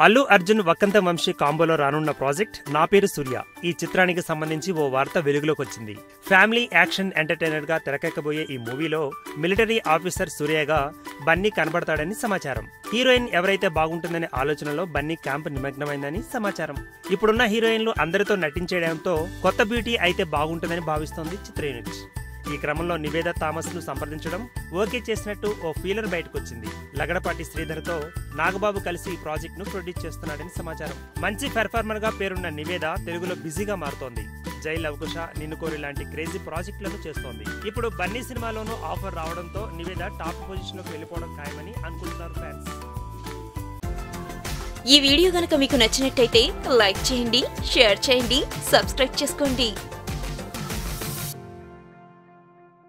అల్లు అర్జున్ వక్కంత వంశీ కాంబోలో రానున్న ప్రాజెక్ట్ నా పేరు సూర్య. ఈ చిత్రానికి సంబంధించి ఓ వార్త వెలుగులోకి వచ్చింది. ఫ్యామిలీ యాక్షన్ ఎంటర్టైనర్ గా తెరకెక్కబోయే ఈ మూవీలో మిలిటరీ ఆఫీసర్ సూర్యగా బన్నీ కనబడతాడని సమాచారం. హీరోయిన్ ఎవరైతే బాగుంటుందనే ఆలోచనలో బన్నీ క్యాంప్ నిమగ్నమైందని సమాచారం. ఇప్పుడున్న హీరోయిన్లు అందరితో నటించేయడంతో కొత్త బ్యూటీ అయితే బాగుంటుందని భావిస్తోంది చిత్ర యూనిట్. ఈ క్రమంలో నివేదా థామస్ ను సంప్రదించడం ఓకే చేసినట్టు ఓ ఫీలర్ బయటకొచ్చింది. లగడపాటి శ్రీధర్తో నాగబాబు కలిసి ఈ ప్రాజెక్ట్ ను ప్రొడ్యూస్ చేస్తున్నాడని సమాచారం. మంచి పెర్ఫార్మర్ గా పేరున్న నివేద తెలుగులో బిజీగా మారుతోంది. జై లవకుశ, నిన్ను కోరి లాంటి క్రేజీ ప్రాజెక్టులను చేస్తోంది. ఇప్పుడు బన్నీ సినిమాలోనూ ఆఫర్ రావడంతో నివేద టాప్ పొజిషన్ లోకి వెళ్ళిపోవడం ఖాయమని అనుకుంటున్నారు ఫ్యాన్స్. ఈ వీడియో గనుక మీకు నచ్చినట్టయితే లైక్ చేయండి, షేర్ చేయండి, సబ్స్క్రైబ్ చేసుకోండి.